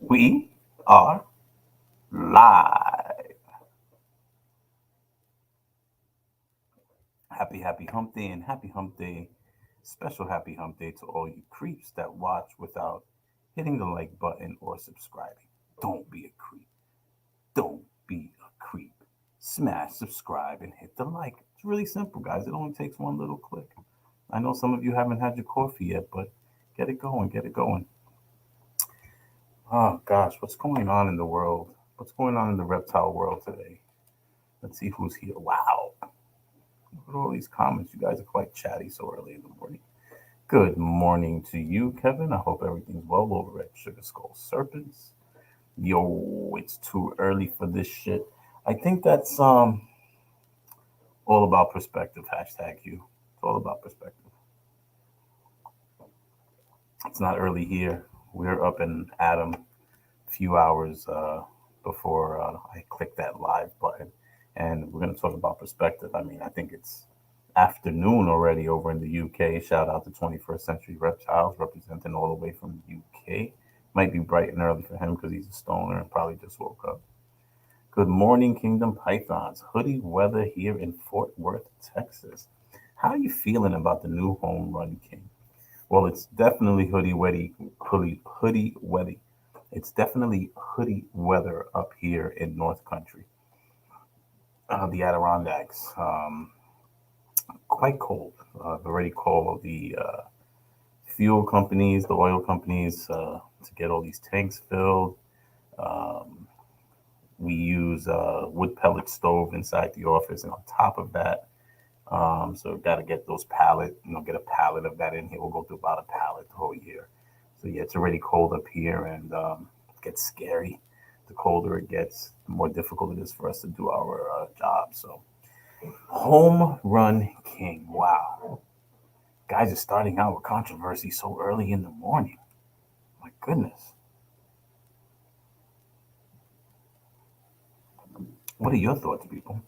We are live. Happy hump day and happy hump day. Special happy hump day to all you creeps that watch without hitting the like button or subscribing. Don't be a creep. Don't be a creep. Smash subscribe and hit the like. It's really simple, guys. It only takes one little click. I know some of you haven't had your coffee yet, but get it going, get it going. Oh gosh, what's going on in the world? What's going on in the reptile world today? Let's see who's here. Wow. Look at all these comments. You guys are quite chatty so early in the morning. Good morning to you, Kevin. I hope everything's well over at Sugar Skull Serpents. Yo, it's too early for this shit. I think that's all about perspective. Hashtag you. It's all about perspective. It's not early here. We're up and at 'em a few hours before I click that live button. And we're going to talk about perspective. I mean, I think it's afternoon already over in the UK. Shout out to 21st Century Reptiles representing all the way from the UK. Might be bright and early for him because he's a stoner and probably just woke up. Good morning, Kingdom Pythons. Hoodie weather here in Fort Worth, Texas. How are you feeling about the new home run king? Well, it's definitely hoodie weather. It's definitely hoodie weather up here in North Country, the Adirondacks. Quite cold. I've already called the fuel companies, the oil companies, to get all these tanks filled. Um, we use wood pellet stove inside the office, and on top of that, so got to get those pallet, get a pallet of that in here. We'll go through about a pallet the whole year. So yeah, it's already cold up here, and it gets scary. The colder it gets, the more difficult it is for us to do our job. So home run king, wow. Guys are starting out with controversy so early in the morning. My goodness. What are your thoughts, people?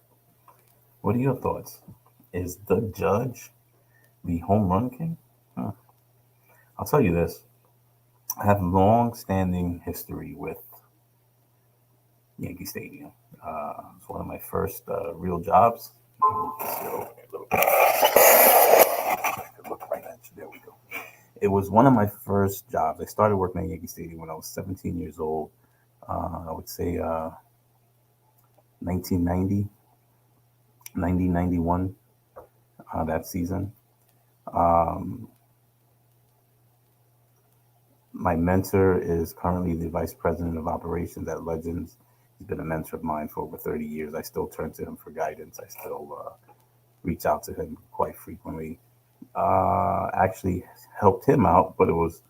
What are your thoughts? Is the judge the home run king? Huh. I'll tell you this. I have long standing history with Yankee Stadium. It's one of my first real jobs. So, look right at you. There we go. It was one of my first jobs. I started working at Yankee Stadium when I was 17 years old. I would say 1990, 1991, that season. Um, my mentor is currently the vice president of operations at Legends. He's been a mentor of mine for over 30 years. I still turn to him for guidance. I still reach out to him quite frequently. Actually helped him out, but it was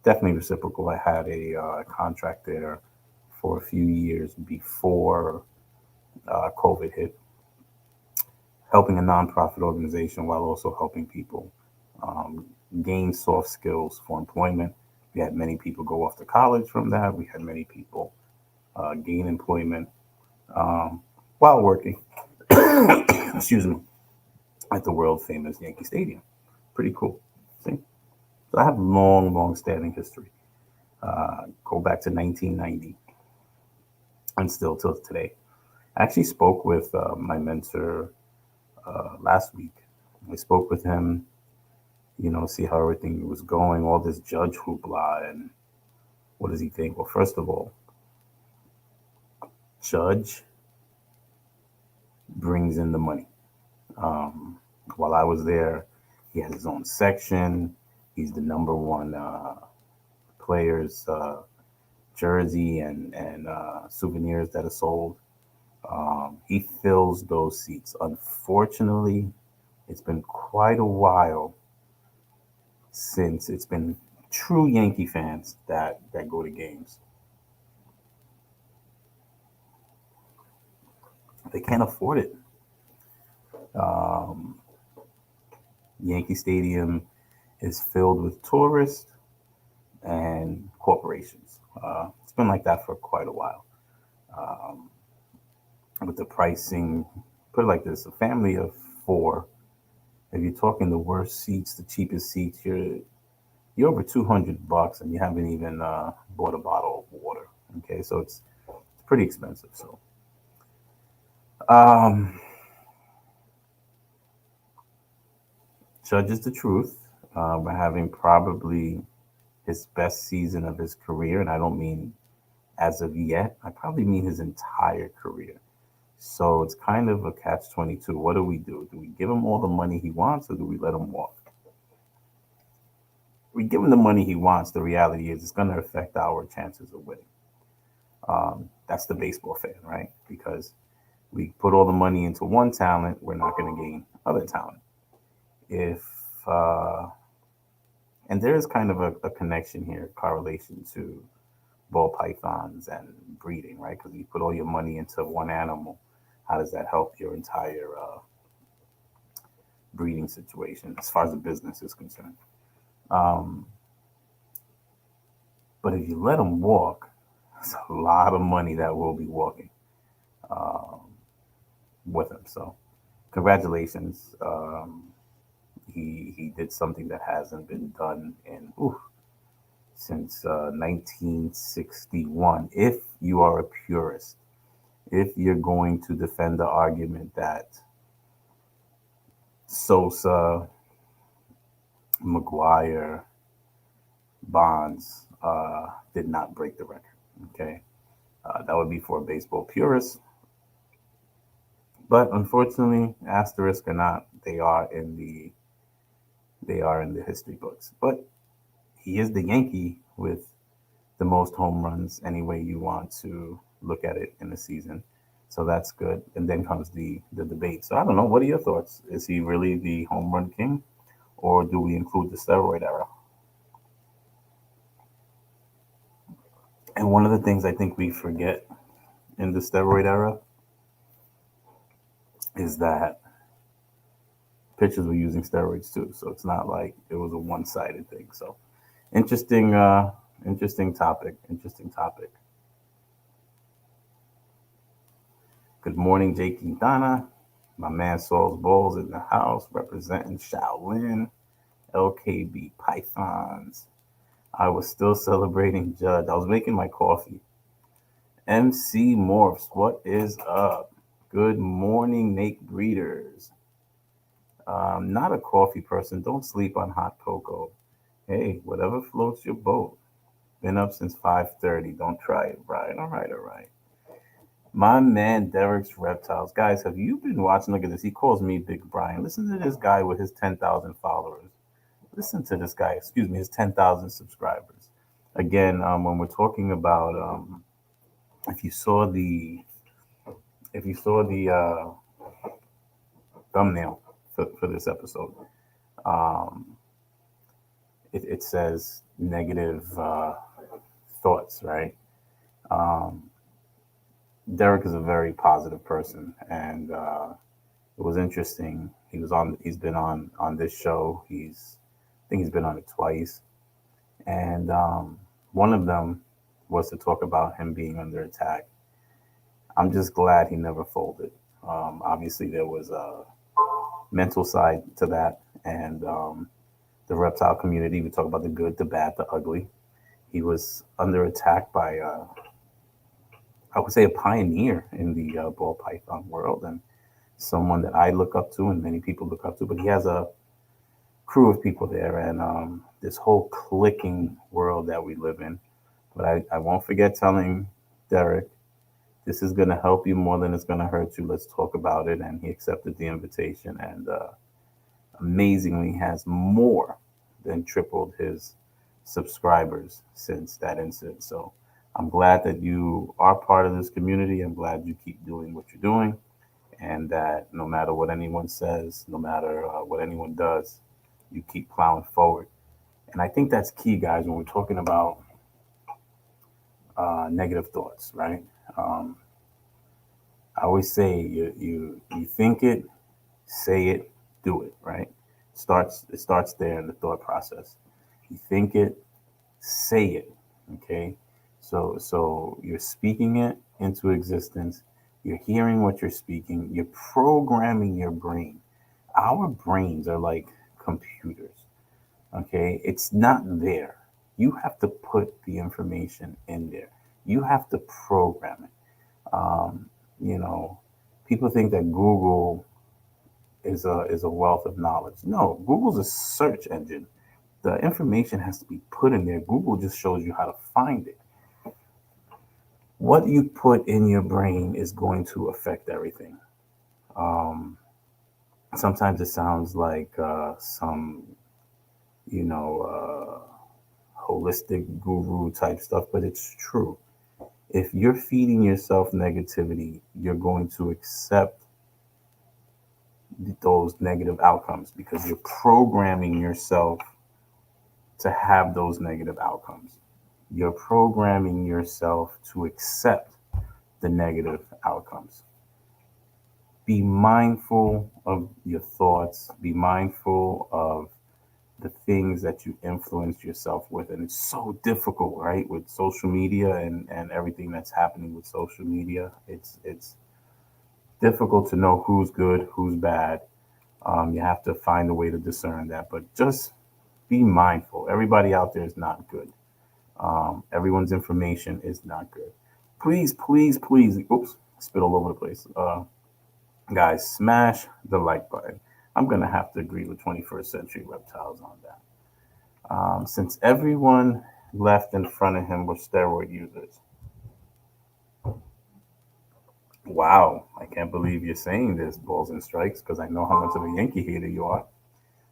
definitely reciprocal. I had a contract there for a few years before COVID hit, helping a nonprofit organization while also helping people um, gain soft skills for employment. We had many people go off to college from that. We had many people gain employment um, while working. Excuse me, at the world famous Yankee Stadium. Pretty cool. See, so I have long standing history. Go back to 1990 and still till today. I actually spoke with my mentor last week. I spoke with him, see how everything was going, all this judge hoopla, and what does he think? Well, first of all, judge brings in the money. Um, while I was there, he has his own section. He's the number one players jersey and souvenirs that are sold. He fills those seats. Unfortunately, it's been quite a while since it's been true Yankee fans that go to games. They can't afford it. Um, Yankee Stadium is filled with tourists and corporations. It's been like that for quite a while. Um, with the pricing, put it like this: a family of four. If you're talking the worst seats, the cheapest seats, you're over $200, and you haven't even bought a bottle of water. Okay, so it's pretty expensive. So, um, Judge is the truth. We're having probably his best season of his career, and I don't mean as of yet. I probably mean his entire career. So it's kind of a catch-22. What do we do? Do we give him all the money he wants, or do we let him walk? We give him the money he wants. The reality is, it's going to affect our chances of winning. That's the baseball fan, right? Because we put all the money into one talent, we're not going to gain other talent. If And there is kind of a connection here, correlation to ball pythons and breeding, right? Because you put all your money into one animal, how does that help your entire breeding situation as far as the business is concerned? Um, but if you let them walk, it's a lot of money that will be walking um, with him. So congratulations. He did something that hasn't been done in since 1961. If you are a purist, if you're going to defend the argument that Sosa, McGuire, Bonds did not break the record, okay, that would be for a baseball purist. But unfortunately, asterisk or not, they are in the history books. But he is the Yankee with the most home runs any way you want to look at it in the season. So that's good. And then comes the debate. So I don't know. What are your thoughts? Is he really the home run king, or do we include the steroid era? And one of the things I think we forget in the steroid era is that pitchers were using steroids too. So it's not like it was a one-sided thing. So interesting, interesting topic. Interesting topic. Good morning, Jake Quintana. My man Saul's Balls in the house representing Shaolin, LKB Pythons. I was still celebrating Judge. I was making my coffee. MC Morphs, what is up? Good morning, Nate Breeders. Not a coffee person. Don't sleep on hot cocoa. Hey, whatever floats your boat. Been up since 5:30. Don't try it, Brian. All right, all right. My man Derek's Reptiles. Guys, have you been watching? Look at this. He calls me Big Brian. Listen to this guy with his 10,000 followers. Listen to this guy, excuse me, his 10,000 subscribers. Again, when we're talking about, if you saw the, if you saw the thumbnail for this episode, um, it says negative thoughts, right? Um, Derek is a very positive person, and it was interesting. He's been on this show. I think he's been on it twice, and one of them was to talk about him being under attack. I'm just glad he never folded. Obviously, there was a mental side to that, and the reptile community. We talk about the good, the bad, the ugly. He was under attack by, I would say, a pioneer in the ball python world, and someone that I look up to, and many people look up to. But he has a crew of people there, and this whole clicking world that we live in. But I won't forget telling Derek, this is going to help you more than it's going to hurt you. Let's talk about it. And he accepted the invitation, and amazingly has more than tripled his subscribers since that incident. So I'm glad that you are part of this community. I'm glad you keep doing what you're doing, and that no matter what anyone says, no matter what anyone does, you keep plowing forward. And I think that's key, guys, when we're talking about negative thoughts, right? Um, I always say you think it, say it, do it, right? It starts there in the thought process. You think it, say it, okay? So you're speaking it into existence. You're hearing what you're speaking. You're programming your brain. Our brains are like computers, okay? It's not there. You have to put the information in there. You have to program it. You know, people think that Google is a wealth of knowledge. No, Google's a search engine. The information has to be put in there. Google just shows you how to find it. What you put in your brain is going to affect everything. Um, Sometimes it sounds like some, you know, holistic guru type stuff, but it's true. If you're feeding yourself negativity, you're going to accept those negative outcomes because you're programming yourself to have those negative outcomes. You're programming yourself to accept the negative outcomes. Be mindful of your thoughts, be mindful of the things that you influence yourself with. And it's so difficult, right? With social media and everything that's happening with social media. It's difficult to know who's good, who's bad. You have to find a way to discern that. But just be mindful. Everybody out there is not good. Everyone's information is not good. Please, please, please. Oops, spit all over the place. Guys, smash the like button. I'm gonna have to agree with 21st Century Reptiles on that. Since everyone left in front of him were steroid users. Wow, I can't believe you're saying this, Balls and Strikes, because I know how much of a Yankee hater you are.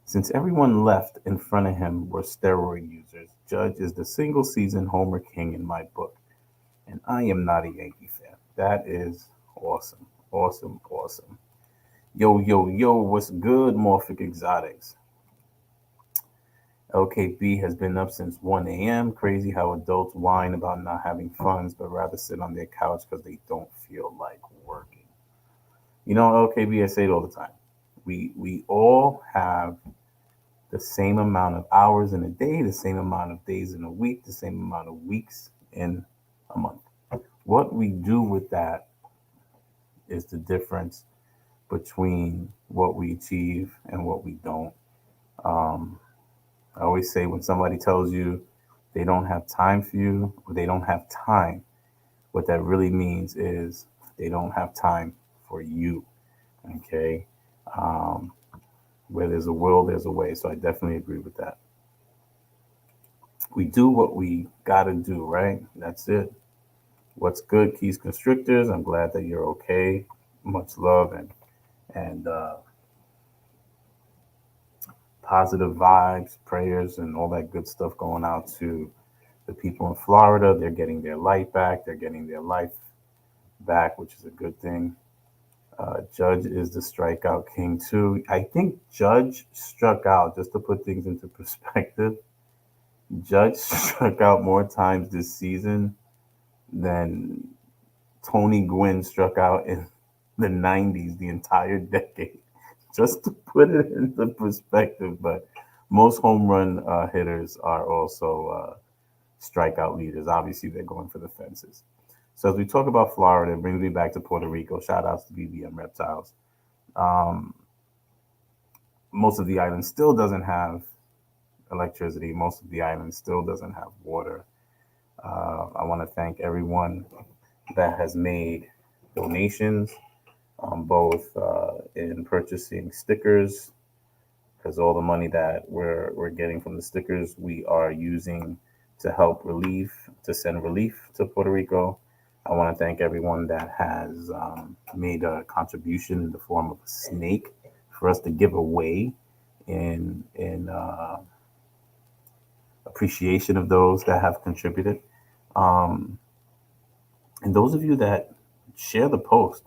Since everyone left in front of him were steroid users, Judge is the single season Homer King in my book. And I am not a Yankee fan. That is awesome. Awesome, awesome. Yo, yo, yo, what's good, Morphic Exotics? LKB has been up since 1 a.m. Crazy how adults whine about not having funds, but rather sit on their couch because they don't feel like working. You know, LKB, I say it all the time. We all have the same amount of hours in a day, the same amount of days in a week, the same amount of weeks in a month. What we do with that is the difference between what we achieve and what we don't. Um, I always say when somebody tells you they don't have time for you or they don't have time, what that really means is they don't have time for you. Okay. Um, where there's a will, there's a way. So I definitely agree with that. We do what we got to do, right? That's it. What's good, Keys Constrictors? I'm glad that you're okay. Much love and positive vibes, prayers, and all that good stuff going out to the people in Florida. They're getting their light back. They're getting their life back, which is a good thing. Judge is the strikeout king too. I think Judge struck out, just to put things into perspective. Judge struck out more times this season than Tony Gwynn struck out in the 90s, the entire decade. Just to put it into perspective, but most home run hitters are also strikeout leaders. Obviously, they're going for the fences. So as we talk about Florida, it brings me back to Puerto Rico. Shout outs to BBM Reptiles. Um, Most of the island still doesn't have electricity. Most of the island still doesn't have water. I want to thank everyone that has made donations, both in purchasing stickers, because all the money that we're getting from the stickers, we are using to help to send relief to Puerto Rico. I want to thank everyone that has made a contribution in the form of a snake for us to give away in appreciation of those that have contributed. Um, and those of you that share the post,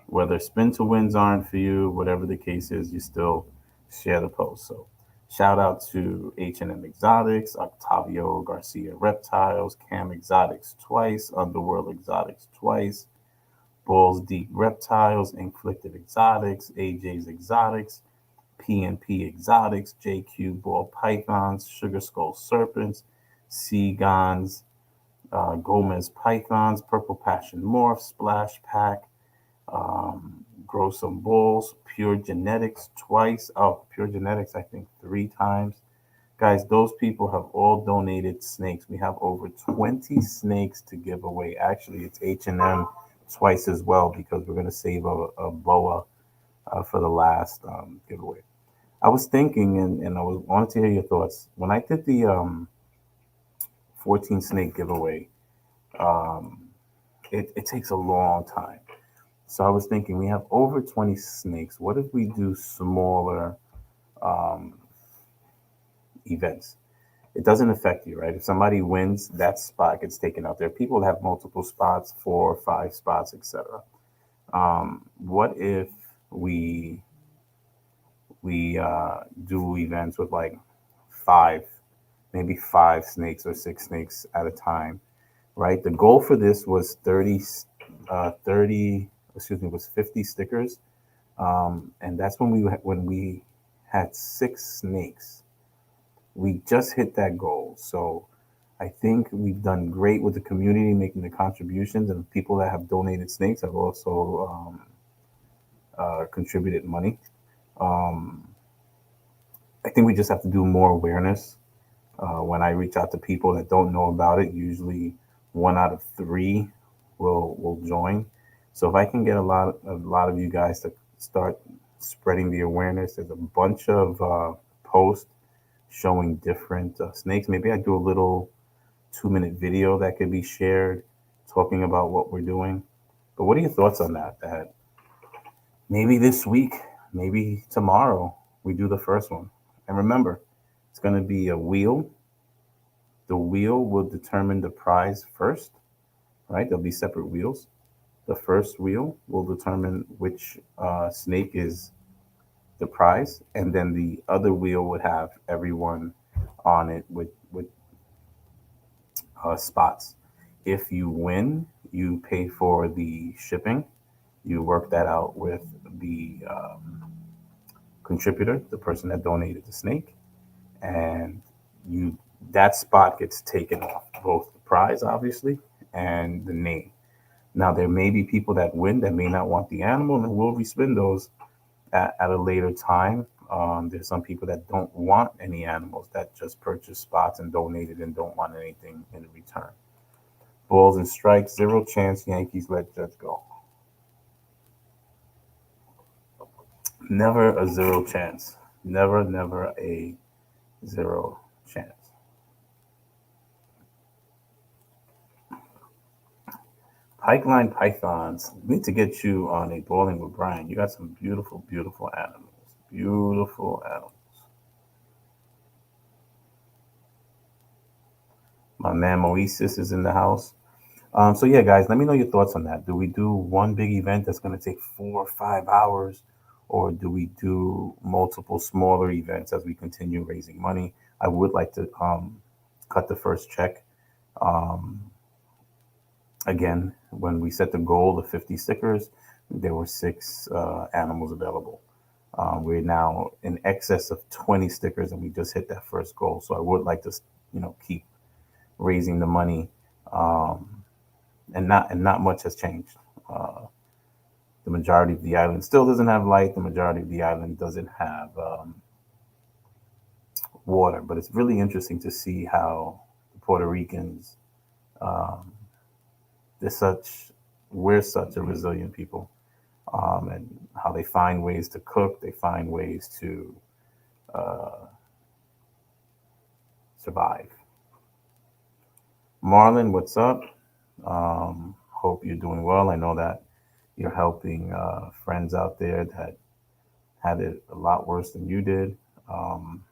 whether spin to wins aren't for you, whatever the case is, you still share the post. So shout out to H&M Exotics, Octavio Garcia Reptiles, Cam Exotics twice, Underworld Exotics twice, Balls Deep Reptiles, Inflicted Exotics, AJ's Exotics, PNP Exotics, JQ Ball Pythons, Sugar Skull Serpents, Seagons, Gomez Pythons, Purple Passion Morph, Splash Pack, Grow Some Bulls, Pure Genetics twice. Oh, Pure Genetics, I think 3 times. Guys, those people have all donated snakes. We have over 20 snakes to give away. Actually, it's H&M twice as well because we're going to save a boa for the last giveaway. I was thinking, and I was wanted to hear your thoughts. When I did the 14 snake giveaway, um, it takes a long time. So I was thinking, we have over 20 snakes. What if we do smaller um, events? It doesn't affect you, right? If somebody wins, that spot gets taken out. There are people that have multiple spots, 4 or 5 spots, etc. What if we do events with like five, maybe 5 snakes or 6 snakes at a time, right? The goal for this was 30, excuse me, was 50 stickers. And that's when we had 6 snakes. We just hit that goal. So I think we've done great with the community making the contributions, and people that have donated snakes have also contributed money. Um, I think we just have to do more awareness. When I reach out to people that don't know about it, usually 1 out of 3 will join. So if I can get a lot of you guys to start spreading the awareness, there's a bunch of posts showing different snakes. Maybe I do a little 2-minute video that could be shared, talking about what we're doing. But what are your thoughts on that? That maybe this week, maybe tomorrow, we do the first one. And remember, it's going to be a wheel. The wheel will determine the prize first, right? There'll be separate wheels. The first wheel will determine which snake is the prize, and then the other wheel would have everyone on it with spots. If you win, you pay for the shipping. You work that out with the contributor, the person that donated the snake, and you that spot gets taken off, both the prize obviously and the name. Now there may be people that win that may not want the animal, and we'll respin those at a later time. There's some people that don't want any animals that just purchase spots and donated and don't want anything in return. Balls and strikes, 0 chance. Yankees let Judge go. Never a 0 chance. Never a 0 chance. Pipeline pythons. Need to get you on a bowling with Brian. You got some beautiful, beautiful animals. Beautiful animals. My man Moises is in the house. So yeah, guys, let me know your thoughts on that. Do we do one big event that's going to take 4 or 5 hours, or do we do multiple smaller events as we continue raising money? I would like to cut the first check. Um, Again, when we set the goal of 50 stickers, there were 6 animals available. We're now in excess of 20 stickers, and we just hit that first goal. So I would like to, keep raising the money, and not much has changed. Uh, the majority of the island still doesn't have light. The majority of the island doesn't have water. But it's really interesting to see how the Puerto Ricans, um, they're such, we're such a resilient people, and how they find ways to cook. They find ways to uh, survive. Marlon, what's up? Hope you're doing well. I know that you're helping friends out there that had it a lot worse than you did. Um,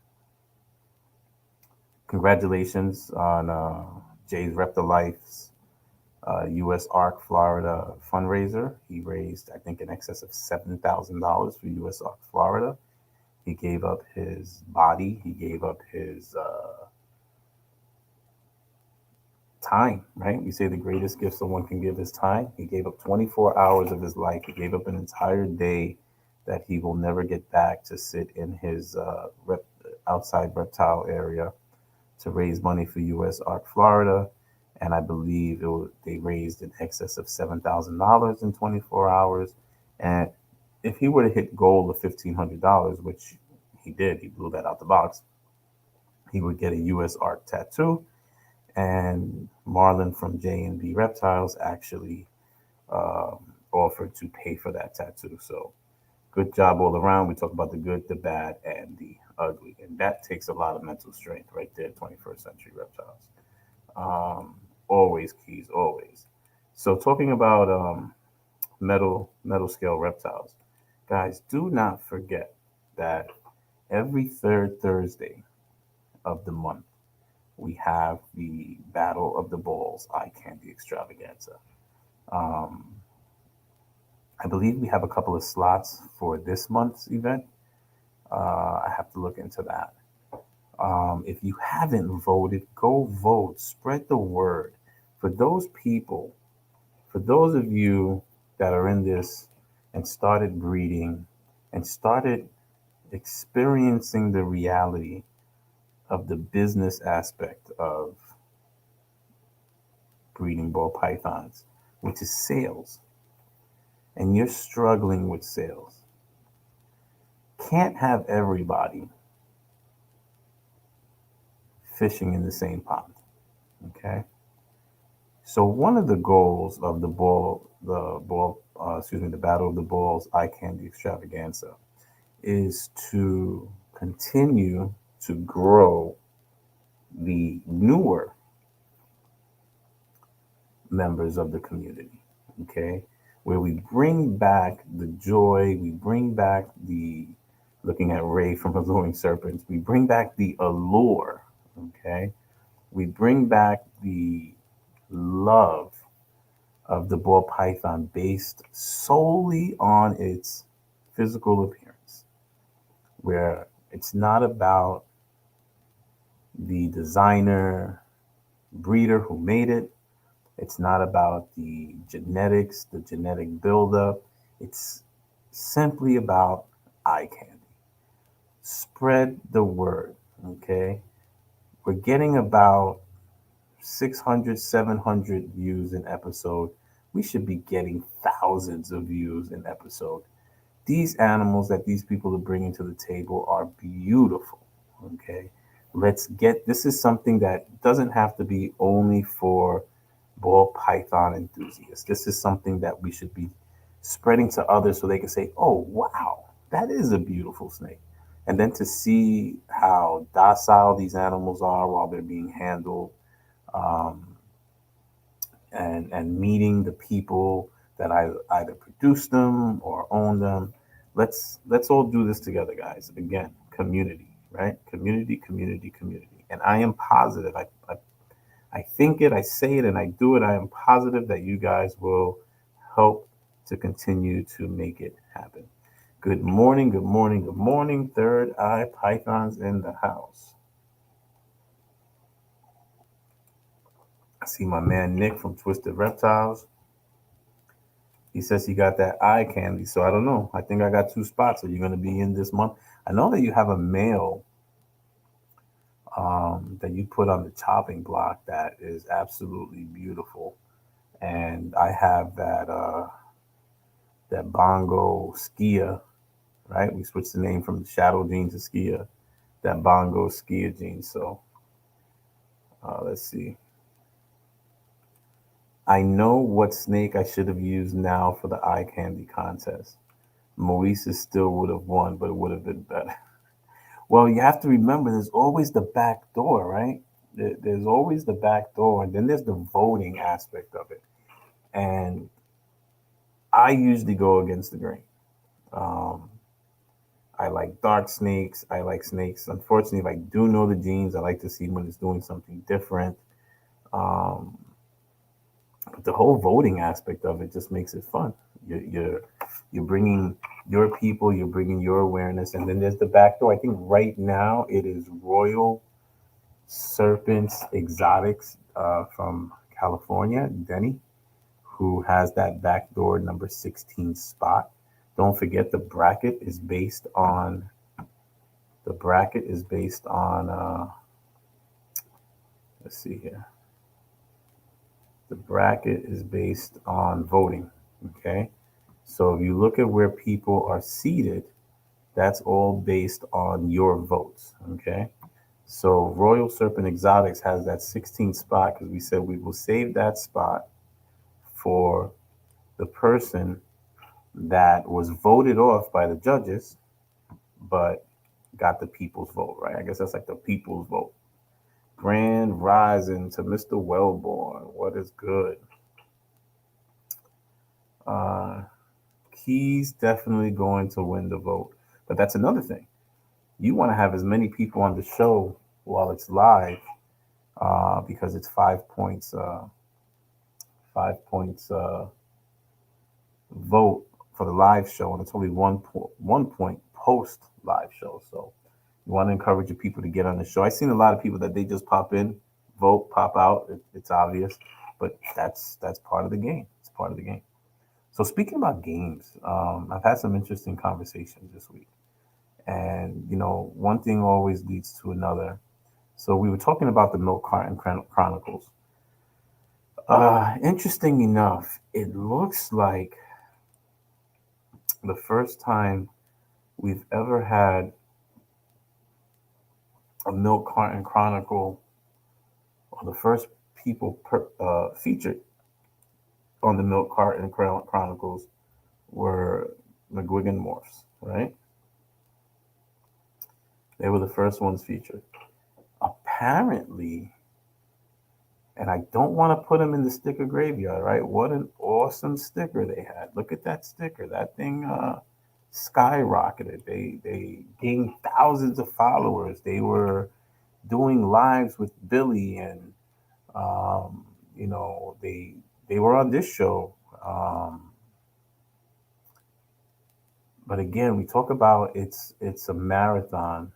Congratulations on Jay's Reptiliz's USARK Florida fundraiser. He raised, I think, in excess of $7,000 for USARK Florida. He gave up his body. He gave up his time, right? We say the greatest gift someone can give is time. He gave up 24 hours of his life. He gave up an entire day that he will never get back to sit in his outside reptile area to raise money for USARK Florida. And I believe they raised in excess of $7,000 in 24 hours. And if he were to hit goal of $1,500, which he did, he blew that out the box. he would get a USARK tattoo, and Marlon from J&B Reptiles actually offered to pay for that tattoo. So good job all around. We talk about the good, the bad, and the ugly, and that takes a lot of mental strength right there. 21st century reptiles, um, always keys, always. So talking about metal scale reptiles, guys, do not forget that every third Thursday of the month we have the Battle of the Balls Eye Candy Extravaganza. Um, I believe we have a couple of slots for this month's event. I have to look into that. If you haven't voted, go vote. Spread the word. For those people, for those of you that are in this and started breeding and started experiencing the reality of the business aspect of breeding ball pythons, which is sales, and you're struggling with sales, can't have everybody fishing in the same pond. Okay. So one of the goals of the Battle of the Balls Eye Candy Extravaganza is to continue to grow the newer members of the community. Okay, where we bring back the joy, we bring back the looking at Ray from Alluring Serpents, we bring back the allure. Okay, we bring back the love of the ball python based solely on its physical appearance, where it's not about the designer breeder who made it. It's not about the genetics, the genetic buildup. It's simply about eye candy. Spread the word, okay? We're getting about 600, 700 views an episode. We should be getting thousands of views an episode. These animals that these people are bringing to the table are beautiful, okay? Let's get this is something that doesn't have to be only for ball python enthusiasts. This is something that we should be spreading to others so they can say, oh, wow, that is a beautiful snake. And then to see how docile these animals are while they're being handled, um, and meeting the people that I either produce them or own them. Let's all do this together, guys. Again, community, right? Community, community, community. And I am positive. I think it, I say it, and I do it. I am positive that you guys will help to continue to make it happen. Good morning, good morning, good morning. Third Eye Pythons in the house. I see my man Nick from Twisted Reptiles. He says he got that eye candy, so I don't know. I think I got two spots. Are you going to be in this month? I know that you have a male that you put on the chopping block that is absolutely beautiful, and I have that bongo skia, right? We switched the name from Shadow Gene to Skia, that bongo skia gene. So let's see. I know what snake I should have used now for the eye candy contest. Moises still would have won, but it would have been better. Well, you have to remember there's always the back door, right? There's always the back door, and then there's the voting aspect of it. And I usually go against the grain. Um, I like dark snakes. I like snakes. Unfortunately, if I do know the genes, I like to see when it's doing something different. Um, but the whole voting aspect of it just makes it fun. You're bringing your people, you're bringing your awareness, and then there's the back door. I think right now it is Royal Serpents Exotics from California, Denny, who has that backdoor number 16 spot. Don't forget the bracket is based on let's see here. The bracket is based on voting. Okay. So if you look at where people are seated, that's all based on your votes. Okay. So Royal Serpent Exotics has that 16th spot because we said we will save that spot for the person that was voted off by the judges, but got the people's vote, right? I guess that's like the people's vote. Grand rising to Mr. Wellborn. What is good? He's definitely going to win the vote. But that's another thing. You want to have as many people on the show while it's live because it's 5 points. 5 points vote for the live show, and it's only 1 point post live show. So you want to encourage your people to get on the show. I've seen a lot of people that they just pop in, vote, pop out. It's obvious, but that's part of the game. It's part of the game. So speaking about games, I've had some interesting conversations this week, and one thing always leads to another. So we were talking about the Milk Carton Chronicles. Interesting enough, it looks like the first time we've ever had a Milk Carton Chronicle, or the first people featured on the Milk Carton Chronicles were McGuigan Morphs, right? They were the first ones featured. Apparently, and I don't want to put them in the sticker graveyard, right? What an awesome sticker they had. Look at that sticker. That thing skyrocketed. They gained thousands of followers. They were doing lives with Billy, and they were on this show. But again, we talk about it's a marathon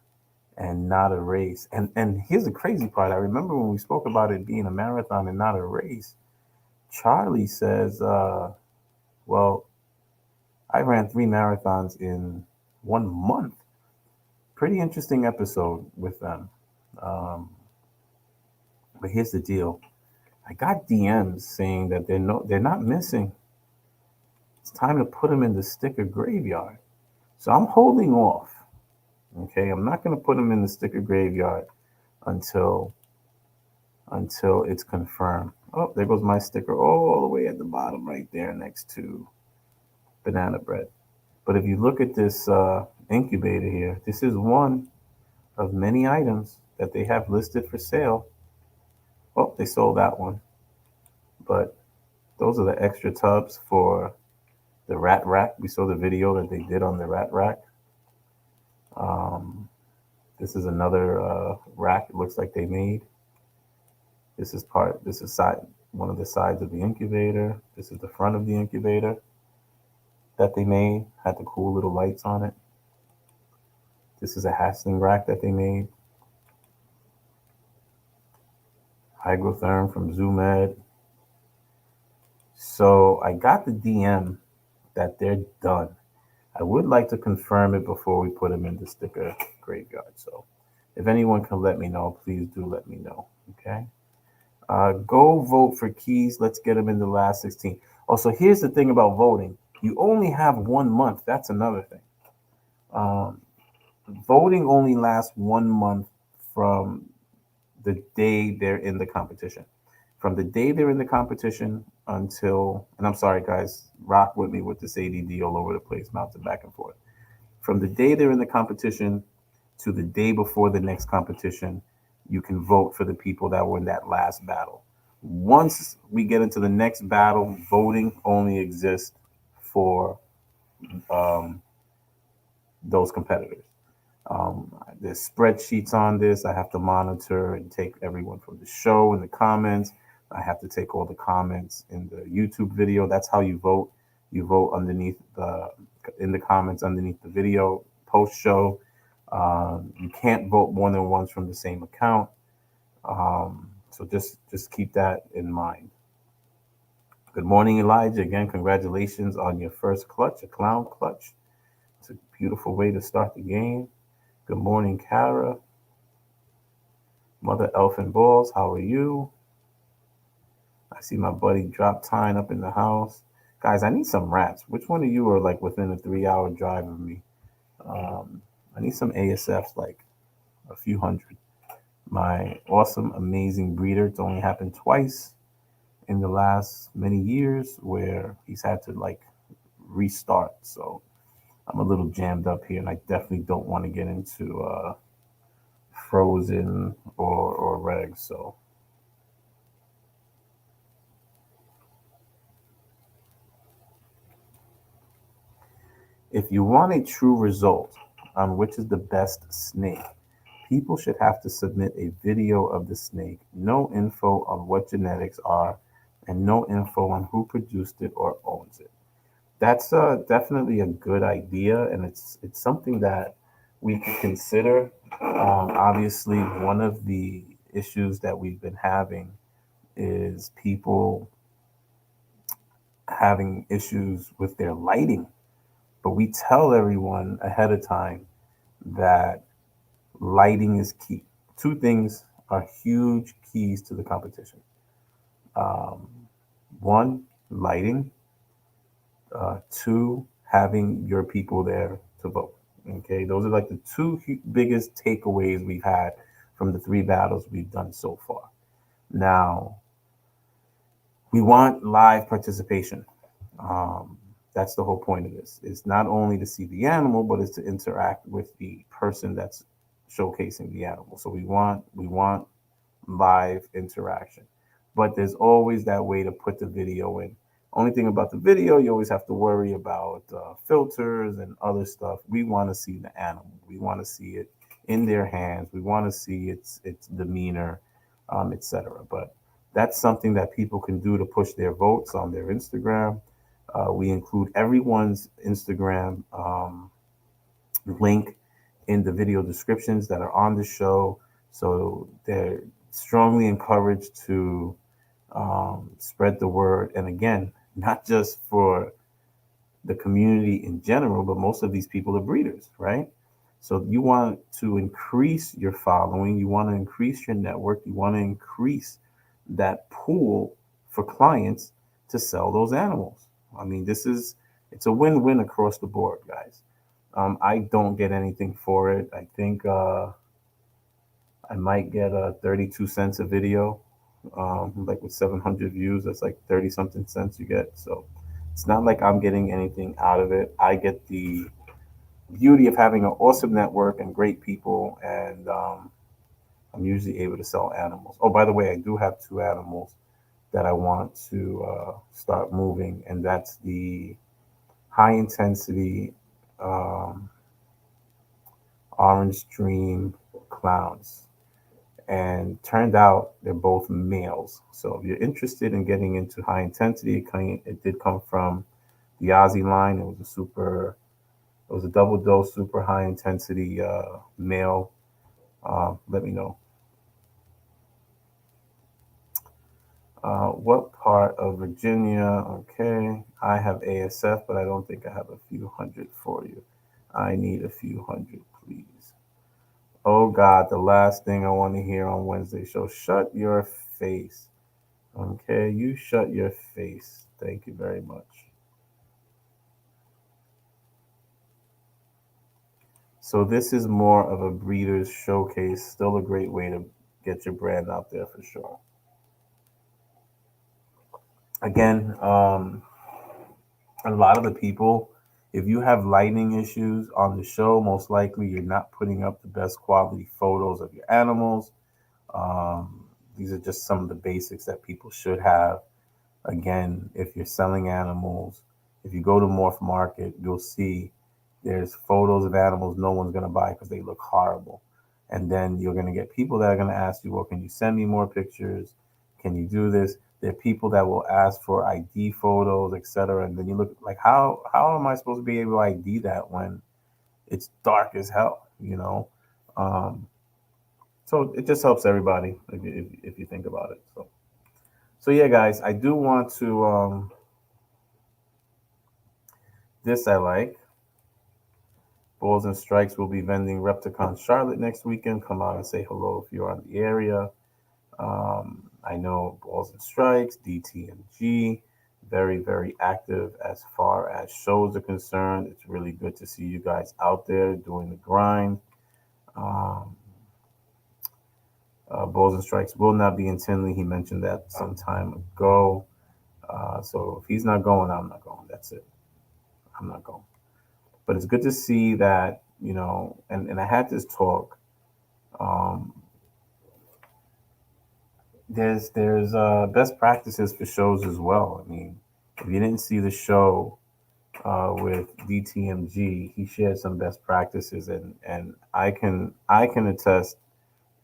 and not a race. And here's the crazy part. I remember when we spoke about it being a marathon and not a race. Charlie says, "Well, I ran 3 marathons in 1 month." Pretty interesting episode with them. Um, but here's the deal. I got DMs saying that they're not missing. It's time to put them in the sticker graveyard. So I'm holding off. Okay, I'm not going to put them in the sticker graveyard until it's confirmed. Oh, there goes my sticker all the way at the bottom right there next to banana bread. But if you look at this incubator here, this is one of many items that they have listed for sale. Oh, they sold that one. But those are the extra tubs for the rat rack. We saw the video that they did on the rat rack. This is another rack. It looks like they made. This is one of the sides of the incubator. This is the front of the incubator that they made. Had the cool little lights on it. This is a hatchling rack that they made. Hygrotherm from ZoomEd. So I got the DM that they're done. I would like to confirm it before we put them in the sticker graveyard. So if anyone can let me know, please do let me know. Okay. Go vote for Keys. Let's get them in the last 16. Also, here's the thing about voting. You only have 1 month. That's another thing. Voting only lasts 1 month from the day they're in the competition. From the day they're in the competition until, and I'm sorry, guys, rock with me with this ADD all over the place, bouncing back and forth. From the day they're in the competition to the day before the next competition, you can vote for the people that were in that last battle. Once we get into the next battle, voting only exists for um, those competitors. There's spreadsheets on this. I have to monitor and take everyone from the show in the comments. I have to take all the comments in the YouTube video. That's how you vote. You vote in the comments underneath the video post show. You can't vote more than once from the same account. So just keep that in mind. Good morning, Elijah. Again, congratulations on your first clutch, a clown clutch. It's a beautiful way to start the game. Good morning, Kara. Mother Elfin Balls, how are you? I see my buddy Drop Time up in the house. Guys, I need some rats. Which one of you are like within a 3-hour drive of me? I need some ASFs, like a few hundred. my awesome, amazing breeder. It's only happened twice in the last many years where he's had to like restart. So I'm a little jammed up here, and I definitely don't want to get into frozen or reg. So if you want a true result on which is the best snake, people should have to submit a video of the snake, no info on what genetics are, and no info on who produced it or owns it. That's definitely a good idea, and it's something that we could consider. Obviously, one of the issues that we've been having is people having issues with their lighting, but we tell everyone ahead of time that lighting is key. Two things are huge keys to the competition. Um, one, lighting. Two, having your people there to vote. Okay, those are like the two biggest takeaways we've had from the three battles we've done so far. Now, we want live participation. Um, that's the whole point of this. It's not only to see the animal, but it's to interact with the person that's showcasing the animal. So we want live interaction. But there's always that way to put the video in. Only thing about the video, you always have to worry about filters and other stuff. We want to see the animal. We want to see it in their hands. We want to see its demeanor, etc. But that's something that people can do to push their votes on their Instagram. We include everyone's Instagram link in the video descriptions that are on the show. So they're strongly encouraged to spread the word. And again, not just for the community in general, but most of these people are breeders, right? So you want to increase your following, you want to increase your network, you want to increase that pool for clients to sell those animals. I mean, it's a win-win across the board, guys. I don't get anything for it. I think I might get 32 cents a video, like with 700 views. That's like 30 something cents you get. So it's not like I'm getting anything out of it. I get the beauty of having an awesome network and great people, and I'm usually able to sell animals. Oh, by the way, I do have two animals that I want to start moving, and that's the high intensity um, orange dream clowns. And turned out they're both males. So if you're interested in getting into high intensity, it did come from the Aussie line. It was a double dose, super high intensity male. Let me know. What part of Virginia? Okay, I have ASF, but I don't think I have a few hundred for you. I need a few hundred, please. Oh God, the last thing I want to hear on Wednesday show. Shut your face. Okay, you shut your face. Thank you very much. So this is more of a breeder's showcase. Still a great way to get your brand out there for sure. Again, a lot of the people, if you have lighting issues on the show, most likely you're not putting up the best quality photos of your animals. These are just some of the basics that people should have. Again, if you're selling animals, if you go to Morph Market, you'll see there's photos of animals no one's going to buy because they look horrible. And then you're going to get people that are going to ask you, well, can you send me more pictures? Can you do this? There are people that will ask for ID photos, etc. And then you look like, how am I supposed to be able to ID that when it's dark as hell, you know? Um, so it just helps everybody if you think about it. So yeah, guys, I do want to. This I like. Balls and Strikes will be vending Repticon Charlotte next weekend. Come out and say hello if you're on the area. I know Balls and Strikes, DTNG, very, very active as far as shows are concerned. It's really good to see you guys out there doing the grind. Um, Balls and Strikes will not be in Tinley. He mentioned that some time ago. So if he's not going, I'm not going. That's it. I'm not going. But it's good to see that, and I had this talk. Um, there's best practices for shows as well. I mean, if you didn't see the show with DTMG, he shared some best practices, and I can attest,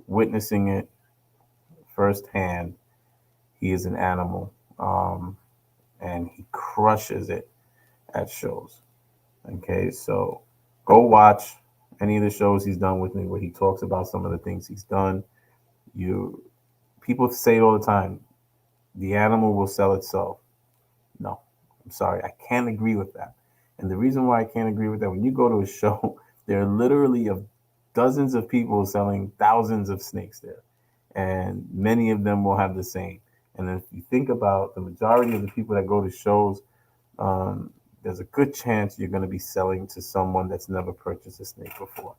witnessing it firsthand. He is an animal, and he crushes it at shows. Okay, so go watch any of the shows he's done with me where he talks about some of the things he's done. You People say it all the time. The animal will sell itself. No, I'm sorry, I can't agree with that. And the reason why I can't agree with that, when you go to a show, there are literally dozens of people selling thousands of snakes there, and many of them will have the same. And if you think about the majority of the people that go to shows, um, there's a good chance you're going to be selling to someone that's never purchased a snake before.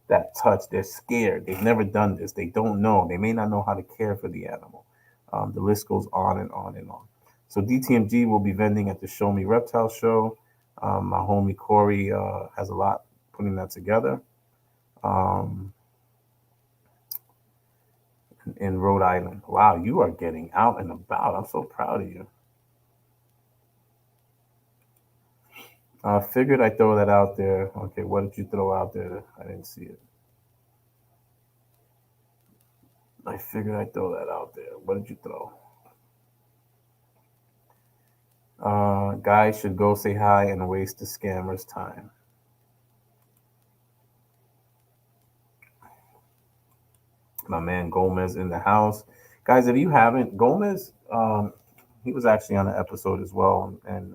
That touch, they're scared. They've never done this. They don't know. They may not know how to care for the animal. The list goes on and on and on. So DTMG will be vending at the Show Me Reptile show. My homie Corey has a lot putting that together um, in Rhode Island. Wow, you are getting out and about. I'm so proud of you. Figured I'd throw that out there. Okay, what did you throw out there? I didn't see it. I figured I'd throw that out there. What did you throw? Guys should go say hi and waste the scammer's time. My man Gomez in the house. Guys, if you haven't, Gomez, he was actually on an episode as well, and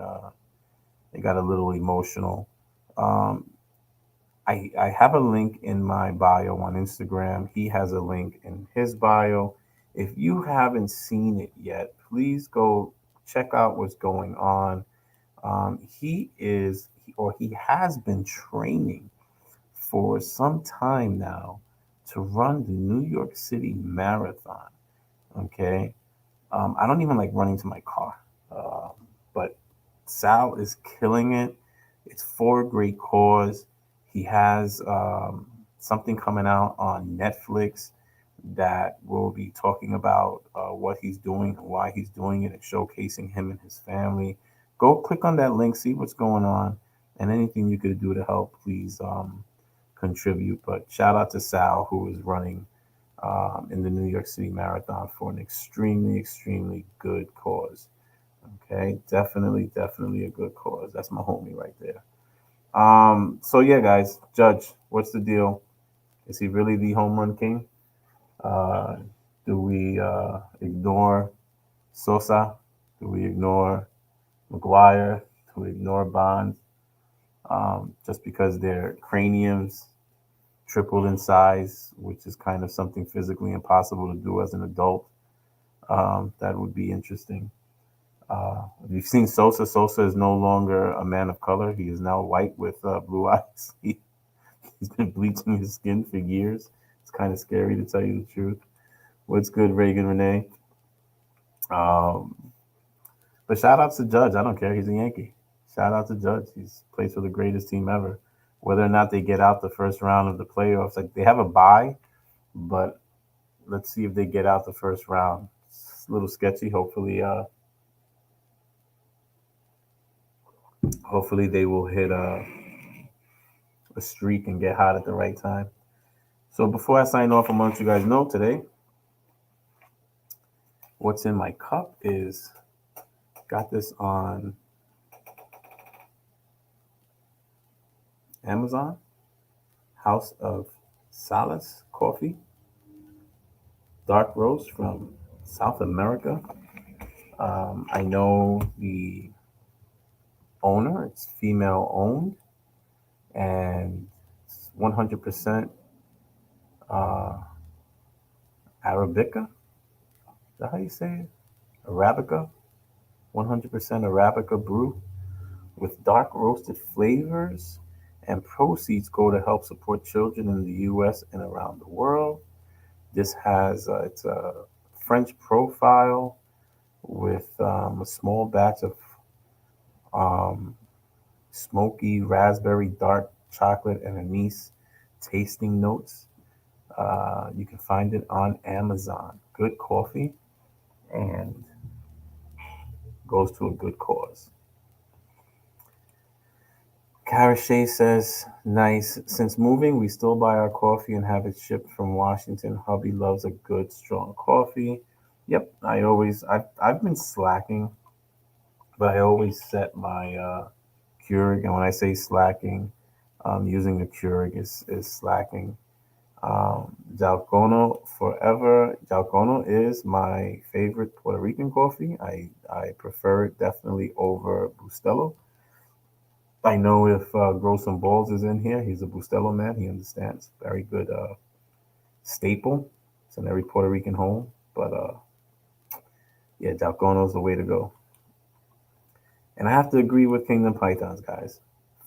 it got a little emotional. Um, I have a link in my bio on Instagram. He has a link in his bio. If you haven't seen it yet, please go check out what's going on. He has been training for some time now to run the New York City Marathon. Okay. I don't even like running to my car, but Sal is killing it. It's for a great cause. He has something coming out on Netflix that will be talking about what he's doing and why he's doing it and showcasing him and his family. Go click on that link, see what's going on, and anything you could do to help, please contribute. But shout out to Sal, who is running in the New York City Marathon for an extremely, extremely good cause. Okay, definitely, definitely a good cause. That's my homie right there. So yeah, guys, Judge, what's the deal? Is he really the home run king? Uh, do we ignore Sosa? Do we ignore McGuire? Do we ignore Bonds? Just because their craniums tripled in size, which is kind of something physically impossible to do as an adult. That would be interesting. If you've seen Sosa, Sosa is no longer a man of color. He is now white with blue eyes. He's been bleaching his skin for years. It's kind of scary to tell you the truth. What's good, Reagan Renee? Um, but shout out to Judge. I don't care. He's a Yankee. Shout out to Judge. He's plays for the greatest team ever. Whether or not they get out the first round of the playoffs, like they have a bye, but let's see if they get out the first round. It's a little sketchy. Hopefully they will hit a streak and get hot at the right time. So before I sign off, I want you guys know today what's in my cup is got this on Amazon, House of Solace Coffee, dark roast from South America. I know the owner; it's female owned, and it's 100% uh, Arabica. Is that how you say it? Arabica, 100% Arabica brew with dark roasted flavors, and proceeds go to help support children in the U.S. and around the world. This has it's a French profile with a small batch of um, smoky raspberry, dark chocolate, and anise tasting notes. You can find it on Amazon. Good coffee and goes to a good cause. Carachet says, nice. Since moving, we still buy our coffee and have it shipped from Washington. Hubby loves a good, strong coffee. Yep, I've been slacking, but I always set my Keurig. And when I say slacking, using the Keurig is slacking. Jalcono forever. Jalcono is my favorite Puerto Rican coffee. I prefer it definitely over Bustelo. I know if Gross and Balls is in here, he's a Bustelo man. He understands. Very good staple. It's in every Puerto Rican home. But yeah, Jalcono is the way to go. And I have to agree with Kingdom Pythons, guys.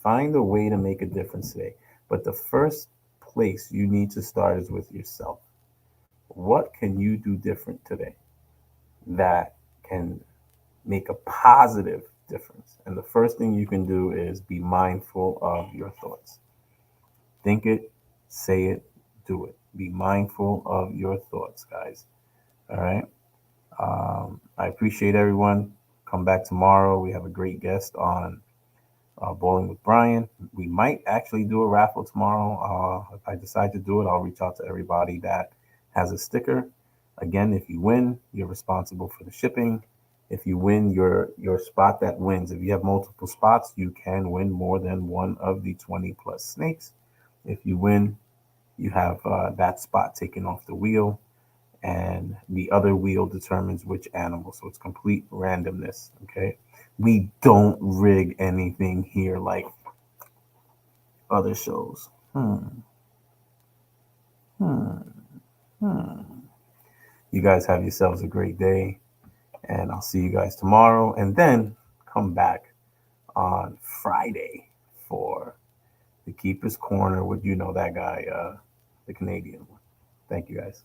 Find a way to make a difference today. But the first place you need to start is with yourself. What can you do different today that can make a positive difference? And the first thing you can do is be mindful of your thoughts. Think it, say it, do it. Be mindful of your thoughts, guys. All right. I appreciate everyone. Come back tomorrow. We have a great guest on Bowling with Brian. We might actually do a raffle tomorrow. If I decide to do it, I'll reach out to everybody that has a sticker. Again, if you win, you're responsible for the shipping. If you win your spot that wins, if you have multiple spots, you can win more than one of the 20 plus snakes. If you win, you have that spot taken off the wheel, and the other wheel determines which animal. So it's complete randomness. Okay. We don't rig anything here like other shows. Hmm. Hmm. You guys have yourselves a great day, and I'll see you guys tomorrow. And then come back on Friday for the Keeper's Corner with that guy, the Canadian one. Thank you guys.